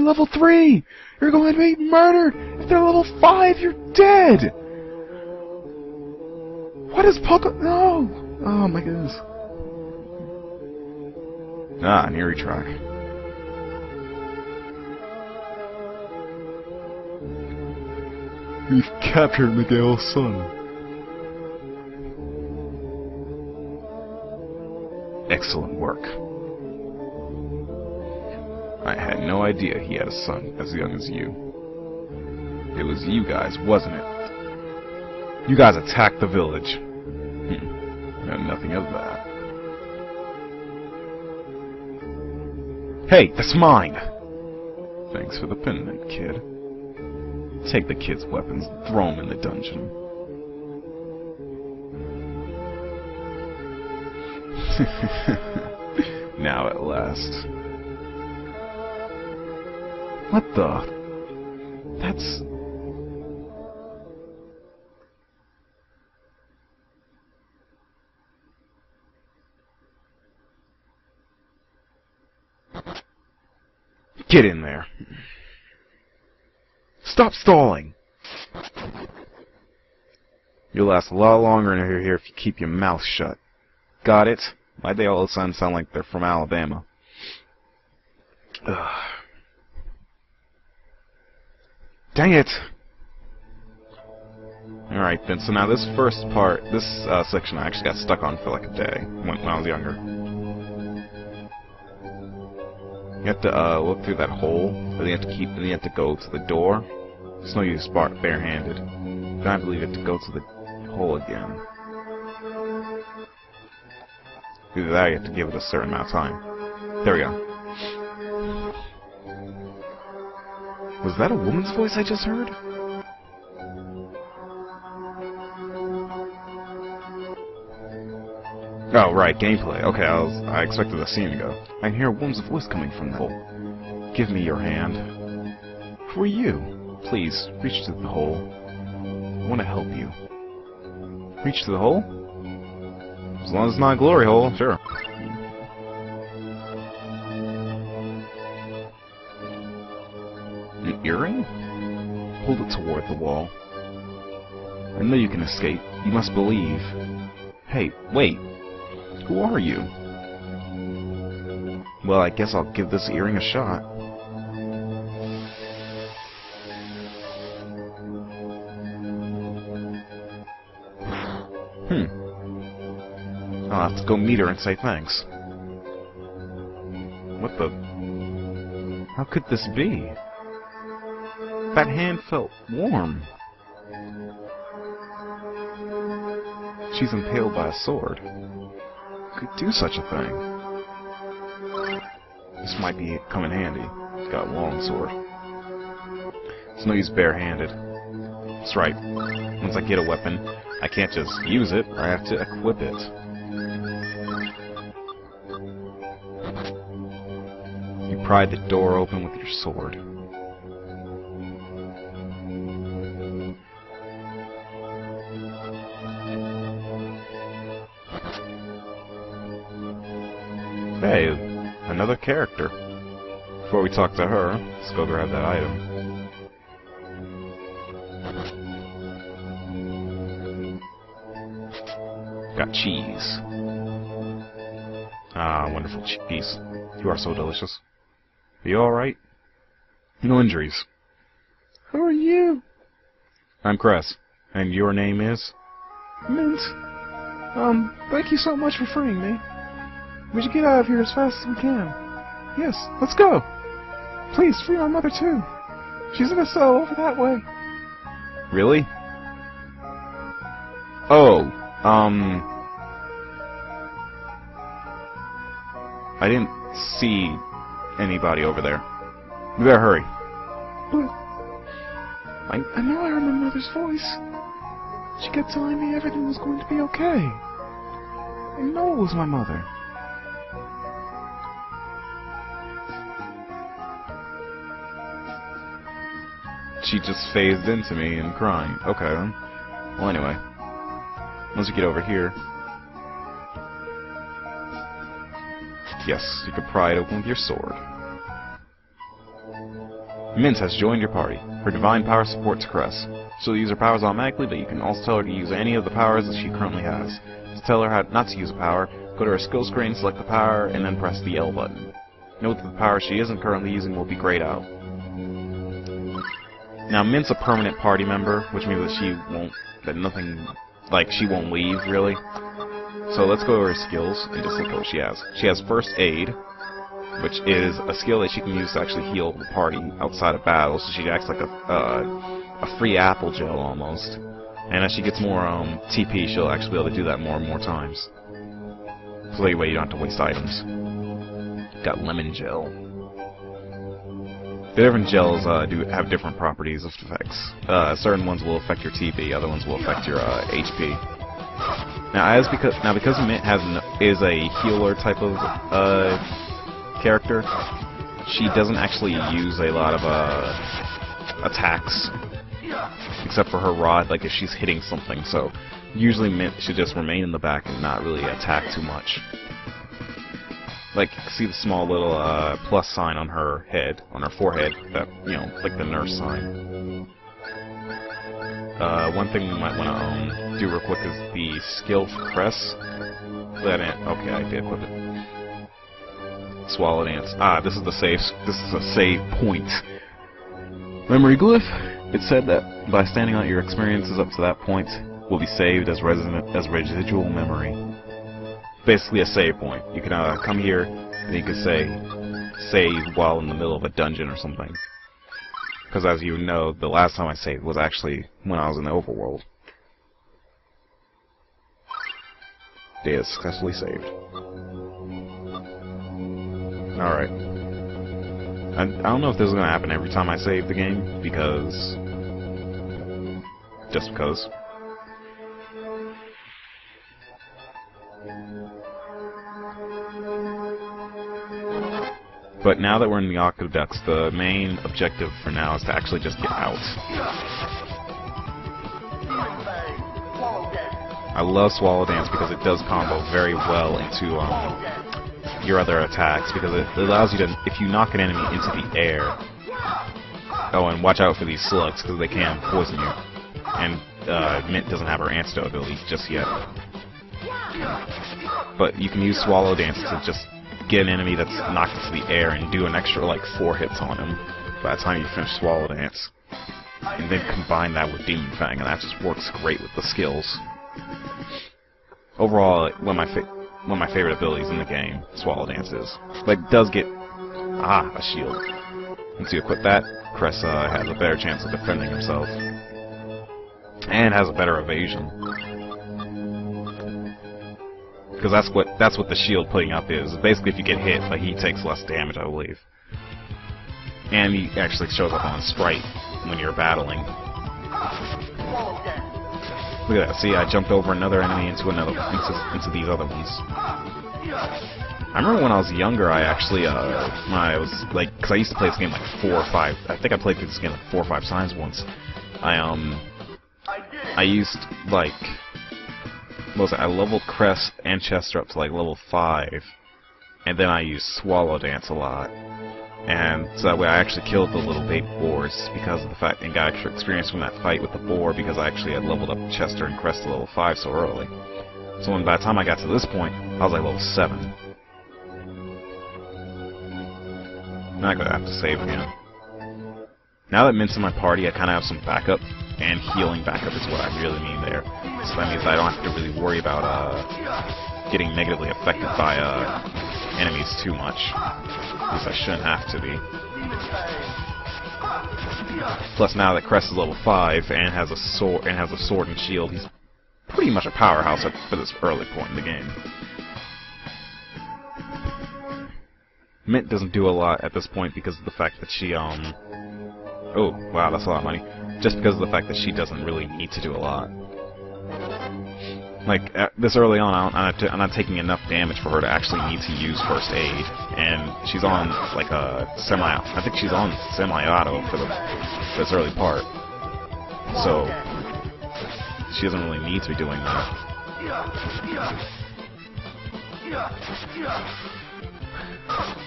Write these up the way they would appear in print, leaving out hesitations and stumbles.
level 3! You're going to be murdered! If they're level 5, you're dead! What is Poco... No! Oh my goodness. Ah, an eerie track. We've captured Miguel's son. Excellent work. I had no idea he had a son as young as you. It was you guys, wasn't it? You guys attacked the village. And nothing of that. Hey, that's mine! Thanks for the pendant, kid. Take the kid's weapons and throw them in the dungeon. Now at last. What the? That's... Get in there. Stop stalling! You'll last a lot longer in here if you keep your mouth shut. Got it? Why'd they all of a sudden sound like they're from Alabama? Ugh. Dang it! Alright then, so now this first part, this section I actually got stuck on for like a day when I was younger. You have to look through that hole, and you have to go to the door. There's no use barehanded. Then I believe you have to go to the hole again. Either that or you have to give it a certain amount of time. There we go. Was that a woman's voice I just heard? Oh, right, gameplay. Okay, I expected the scene to go. I can hear a woman's voice coming from the hole. Give me your hand. Who are you? Please, reach to the hole. I want to help you. Reach to the hole? As long as it's not a glory hole, sure. An earring? Hold it toward the wall. I know you can escape. You must believe. Hey, wait. Who are you? Well, I guess I'll give this earring a shot. I'll have to go meet her and say thanks. What the... How could this be? That hand felt warm. She's impaled by a sword. Could do such a thing. This might come in handy. It's got a long sword. It's no use barehanded. That's right. Once I get a weapon, I can't just use it, I have to equip it. You pried the door open with your sword. Hey, another character. Before we talk to her, let's go grab that item. Got cheese. Ah, wonderful cheese. You are so delicious. Are you alright? No injuries. Who are you? I'm Cress. And your name is? Mint. Thank you so much for freeing me. We should get out of here as fast as we can. Yes, let's go. Please, free my mother too. She's in a cell over that way. Really? Oh, I didn't see anybody over there. We better hurry. But I know I heard my mother's voice. She kept telling me everything was going to be okay. I know it was my mother. She just phased into me and crying. Okay then. Well anyway. Once you get over here. Yes, you can pry it open with your sword. Mint has joined your party. Her divine power supports Cress. She'll use her powers automatically, but you can also tell her to use any of the powers that she currently has. To tell her how not to use a power, go to her skill screen, select the power, and then press the L button. Note that the power she isn't currently using will be grayed out. Now, Mint's a permanent party member, which means that she won't leave, really. So let's go over her skills and just look at what she has. She has First Aid, which is a skill that she can use to actually heal the party outside of battle, so she acts like a free apple gel almost. And as she gets more TP, she'll actually be able to do that more and more times. So that way you don't have to waste items. Got Lemon Gel. The different gels do have different properties of effects. Certain ones will affect your TP, other ones will affect your HP. Now, because Mint is a healer type of character, she doesn't actually use a lot of attacks, except for her rod, like if she's hitting something. So usually Mint should just remain in the back and not really attack too much. Like, see the small little plus sign on her head, on her forehead, that, you know, like the nurse sign. One thing we might want to do real quick is the skill for Cress. Okay, I did equip it. Swallow Dance. This is a save point. Memory Glyph. It said that by standing on your experiences up to that point will be saved as residual memory. Basically a save point. You can come here and you can say save while in the middle of a dungeon or something. Because as you know, the last time I saved was actually when I was in the overworld. Data successfully saved. Alright. I don't know if this is going to happen every time I save the game, because... just because. But now that we're in the aqueducts, the main objective for now is to actually just get out. I love Swallow Dance because it does combo very well into your other attacks, because it allows you to, if you knock an enemy into the air... Oh, and watch out for these slugs, because they can poison you. And Mint doesn't have her antidote ability just yet. But you can use Swallow Dance to just get an enemy that's knocked into the air and do an extra, like, 4 hits on him by the time you finish Swallow Dance. And then combine that with Demon Fang, and that just works great with the skills. Overall, one of my favorite abilities in the game, Swallow Dance is. But it does get... a shield. Once you equip that, Cress has a better chance of defending himself. And has a better evasion. Because that's what the shield putting up is. Basically, if you get hit, but he takes less damage, I believe. And he actually shows up on Sprite when you're battling. Look at that. See, I jumped over another enemy into these other ones. I remember when I was younger, I actually, when I was, like, because I used to play this game like 4 or 5, I think I played through this game like 4 or 5 times once. I used, like, what was it? I leveled Cress and Chester up to like level 5, and then I used Swallow Dance a lot. And so that way I actually killed the little baby boars because of the fact, and got extra experience from that fight with the boar because I actually had leveled up Chester and Cress to level 5 so early. So when by the time I got to this point, I was like level 7. Now I'm gonna have to save again. Now that Mint's in my party, I kind of have some backup, and healing backup is what I really mean there. So that means I don't have to really worry about getting negatively affected by enemies too much. At least I shouldn't have to be. Plus, now that Cress is level 5 and has a sword and shield, he's pretty much a powerhouse for this early point in the game. Mint doesn't do a lot at this point because of the fact that she oh, wow, that's a lot of money. Just because of the fact that she doesn't really need to do a lot. Like, this early on, I'm not taking enough damage for her to actually need to use First Aid. And she's on, like, a I think she's on semi-auto for this early part. So, she doesn't really need to be doing that.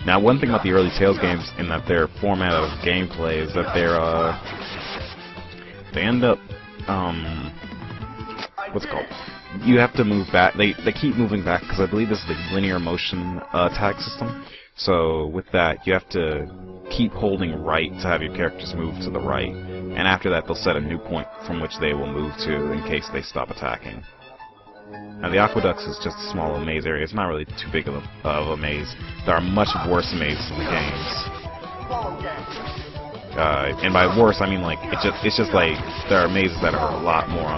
Now, one thing about the early Tales games, in that their format of gameplay, is that they end up, what's it called? You have to move back. They keep moving back, because I believe this is the linear motion attack system. So with that, you have to keep holding right to have your characters move to the right. And after that, they'll set a new point from which they will move to in case they stop attacking. Now, the aqueducts is just a small maze area. It's not really too big of a maze. There are much worse mazes in the games. And by worse, I mean like it's just like there are mazes that are a lot more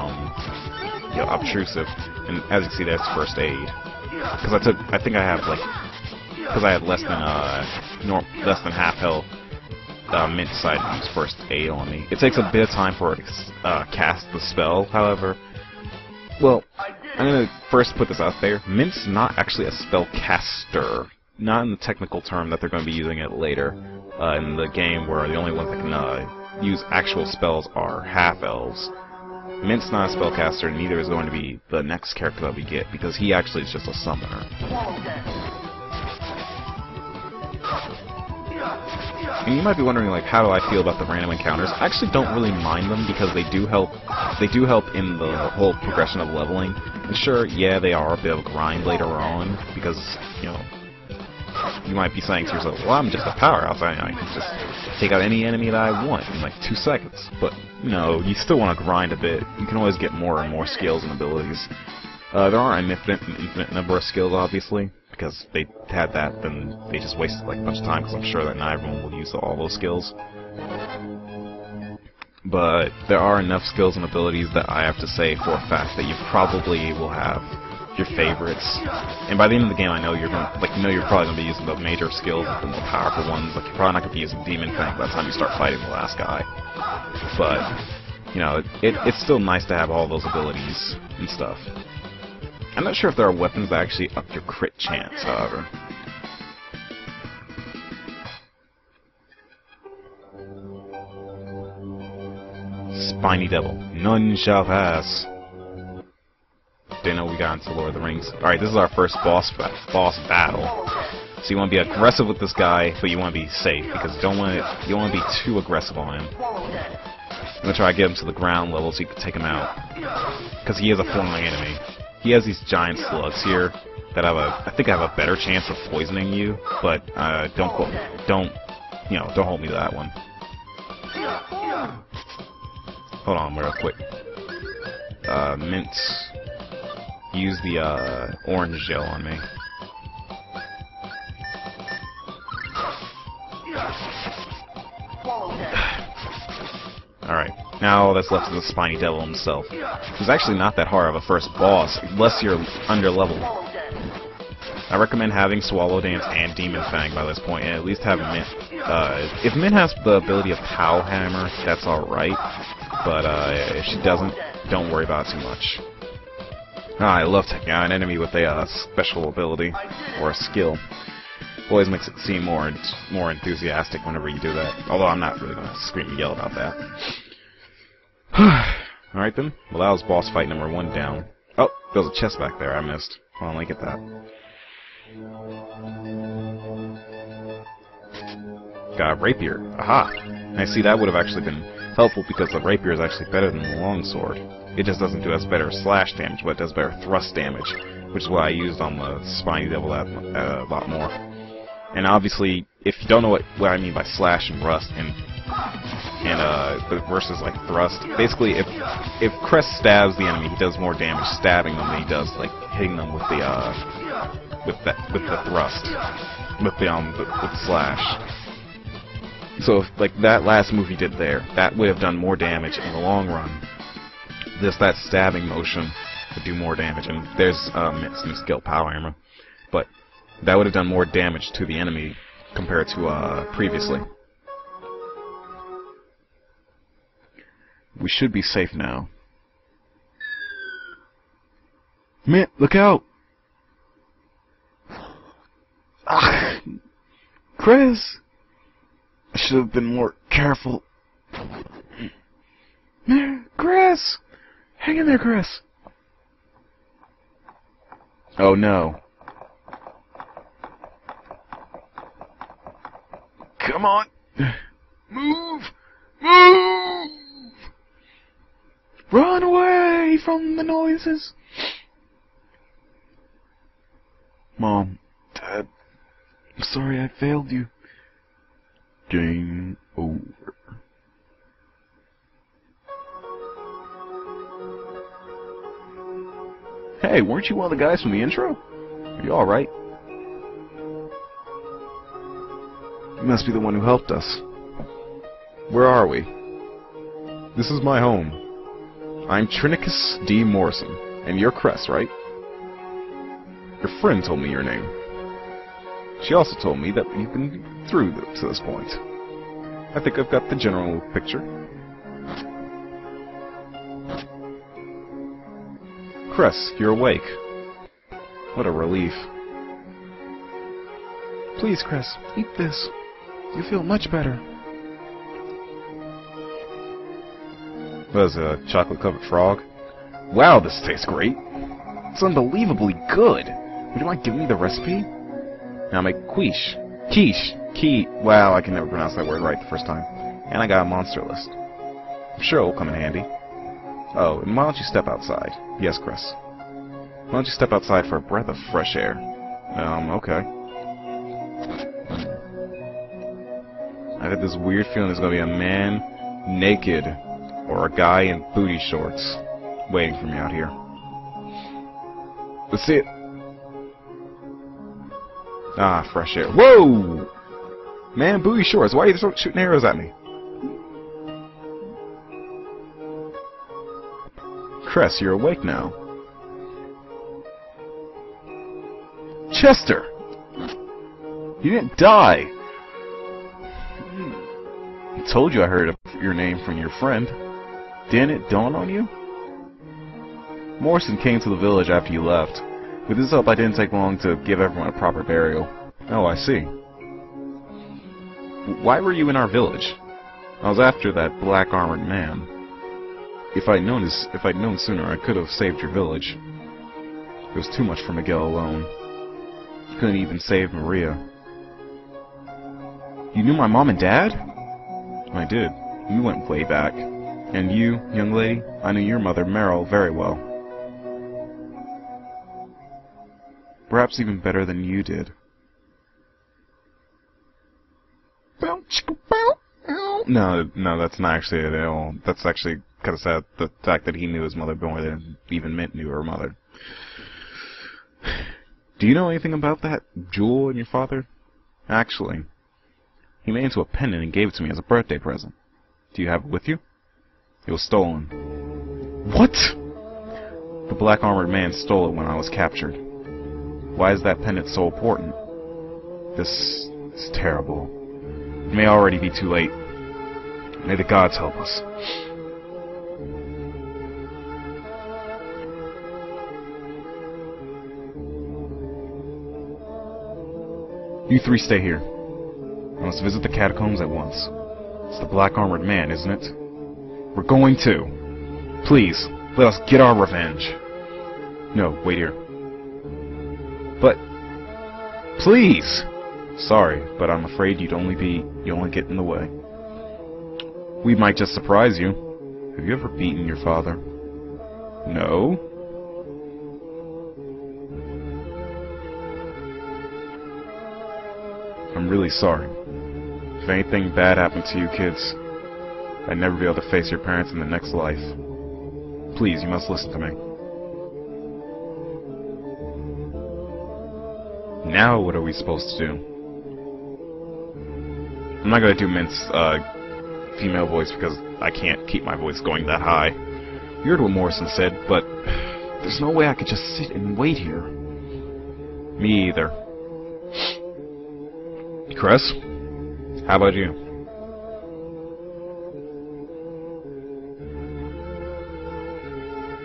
obtrusive. And as you can see, that's first aid. Because I think I have like, because I had less than half health. Mint decided to use first aid on me. It takes a bit of time for it to cast the spell, however. Well, I'm gonna first put this out there. Mint's not actually a spellcaster. Not in the technical term that they're going to be using it later in the game, where the only ones that can use actual spells are half-elves. Mint's not a spellcaster, neither is going to be the next character that we get, because he actually is just a summoner. And you might be wondering, like, how do I feel about the random encounters? I actually don't really mind them, because they do help in the whole progression of leveling. And sure, yeah, they are a bit of a grind later on, because, you know, you might be saying to yourself, well, I'm just a powerhouse, I can just take out any enemy that I want in like 2 seconds. But, you know, you still want to grind a bit. You can always get more and more skills and abilities. There aren't an infinite number of skills, obviously, because they had that, then they just wasted like a bunch of time, because I'm sure that not everyone will use all those skills. But there are enough skills and abilities that I have to say for a fact that you probably will have your favorites. And by the end of the game, I know you're probably going to be using the major skills, the more powerful ones. Like, you're probably not going to be using Demon Fang by the time you start fighting the last guy. But, you know, it's still nice to have all those abilities and stuff. I'm not sure if there are weapons that actually up your crit chance, however. Spiny Devil. None shall pass. Didn't know we got into Lord of the Rings. Alright, this is our first boss battle. So you want to be aggressive with this guy, but you want to be safe, because you don't want to be too aggressive on him. I'm going to try to get him to the ground level so you can take him out. Because he is a flying enemy. He has these giant slugs here that I think have a better chance of poisoning you, but don't hold me to that one. Hold on real quick. Mint. Use the orange gel on me. Alright, now all that's left is the Spiny Devil himself. He's actually not that hard of a first boss, unless you're under level. I recommend having Swallow Dance and Demon Fang by this point, and at least have Mint. If Mint has the ability of Pow Hammer, that's alright, but if she doesn't, don't worry about it too much. I love taking out an enemy with a special ability, or a skill. Always makes it seem more enthusiastic whenever you do that. Although I'm not really going to scream and yell about that. Alright then. Well, that was boss fight number 1 down. Oh, there's a chest back there I missed. Hold on, let me get that. Got a rapier. Aha! I see that would have actually been helpful, because the rapier is actually better than the longsword. It just doesn't do as better slash damage, but it does better thrust damage, which is what I used on the Spiny Devil a lot more. And obviously, if you don't know what I mean by slash and rust and versus like thrust, basically if Crest stabs the enemy, he does more damage stabbing them than he does like hitting them with the thrust, with the slash. So if, like that last move he did there, that would have done more damage in the long run. That stabbing motion would do more damage, and there's Mint's new skill, Power Hammer. But that would have done more damage to the enemy compared to previously. We should be safe now. Mint, look out! Ah, Chris! I should have been more careful. Chris! Hang in there, Chris! Oh no. Come on. Move! Move! Run away from the noises! Mom, Dad, I'm sorry I failed you. Game over. Hey, weren't you one of the guys from the intro? Are you alright? You must be the one who helped us. Where are we? This is my home. I'm Trinicus D. Morrison, and you're Cress, right? Your friend told me your name. She also told me that you've been through to this point. I think I've got the general picture. Cress, you're awake. What a relief. Please, Cress, eat this. You feel much better. What is a chocolate-covered frog? Wow, this tastes great. It's unbelievably good. Would you mind giving me the recipe? Now make quiche. Wow, I can never pronounce that word right the first time. And I got a monster list. I'm sure it'll come in handy. Oh, and why don't you step outside? Yes, Chris. Why don't you step outside for a breath of fresh air? Okay. I had this weird feeling there's gonna be a man naked or a guy in booty shorts waiting for me out here. Let's see it. Ah, fresh air. Whoa! Man, booty shorts, why are you shooting arrows at me? Cress, you're awake now. Chester! You didn't die! I told you I heard your name from your friend. Didn't it dawn on you? Morrison came to the village after you left. With his help, I didn't take long to give everyone a proper burial. Oh, I see. Why were you in our village? I was after that black-armored man. If I'd known sooner, I could have saved your village. It was too much for Miguel alone. He couldn't even save Maria. You knew my mom and dad? I did. We went way back. And you, young lady, I knew your mother, Meryl, very well. Perhaps even better than you did. No, that's not actually it at all. That's actually kind of sad, the fact that he knew his mother more than even Mint knew her mother. Do you know anything about that jewel in your father? Actually, he made it into a pendant and gave it to me as a birthday present. Do you have it with you? It was stolen. What? The black-armored man stole it when I was captured. Why is that pendant so important? This is terrible. It may already be too late. May the gods help us. You three stay here. I must visit the catacombs at once. It's the black-armored man, isn't it? We're going to. Please, let us get our revenge. No, wait here. But, please! Sorry, but I'm afraid you'd only get in the way. We might just surprise you. Have you ever beaten your father? No? I'm really sorry. If anything bad happened to you kids, I'd never be able to face your parents in the next life. Please, you must listen to me. Now what are we supposed to do? I'm not gonna do Mint's female voice because I can't keep my voice going that high. You heard what Morrison said, but there's no way I could just sit and wait here. Me either. Cress, how about you?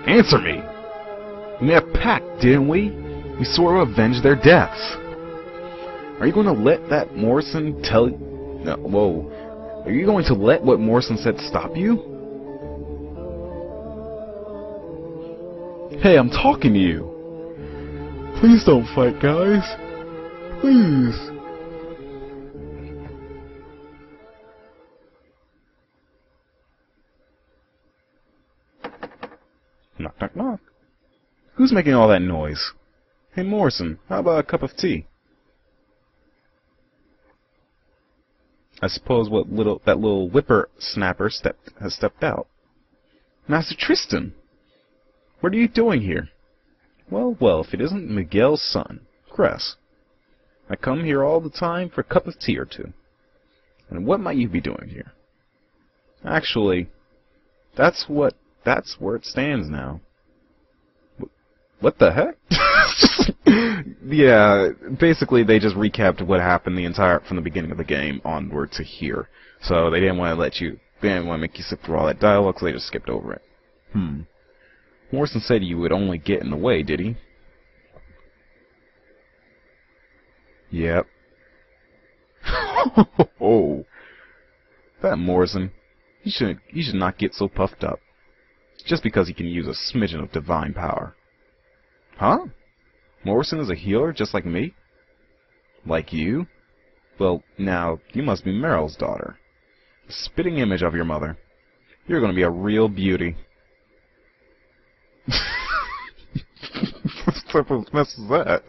Answer me! We made a pact, didn't we? We swore to avenge their deaths. Are you going to let that Morrison tell... No, whoa. Are you going to let what Morrison said stop you? Hey, I'm talking to you. Please don't fight, guys. Please. Knock, knock. Who's making all that noise? Hey, Morrison, how about a cup of tea? I suppose that little whippersnapper has stepped out. Master Tristan! What are you doing here? Well, well, if it isn't Miguel's son, Cress. I come here all the time for a cup of tea or two. And what might you be doing here? Actually, that's where it stands now. What the heck? Yeah, basically they just recapped what happened from the beginning of the game onward to here. So they didn't want to make you sit through all that dialogue, so they just skipped over it. Morrison said you would only get in the way, did he? Yep. Oh, that Morrison. He should not get so puffed up. Just because he can use a smidgen of divine power. Huh? Morrison is a healer just like me? Like you? Well, now, you must be Meryl's daughter. The spitting image of your mother. You're going to be a real beauty. What type of mess is that?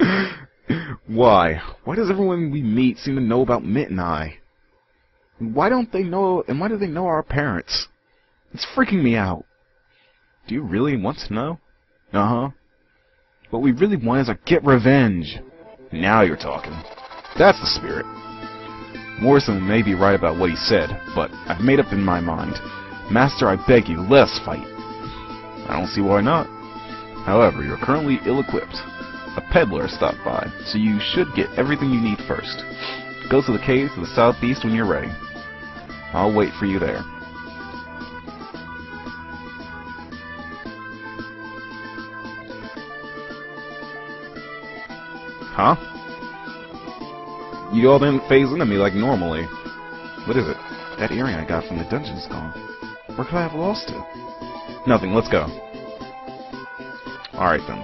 Why? Why does everyone we meet seem to know about Mitt and I? Why do they know our parents? It's freaking me out. Do you really want to know? Uh-huh. What we really want is to get revenge. Now you're talking. That's the spirit. Morrison may be right about what he said, but I've made up in my mind. Master, I beg you, let us fight. I don't see why not. However, you're currently ill-equipped. A peddler stopped by, so you should get everything you need first. Go to the cave to the southeast when you're ready. I'll wait for you there. Huh? You all didn't phase into me like normally. What is it? That earring I got from the dungeon's gone. Where could I have lost it? Nothing, let's go. Alright then.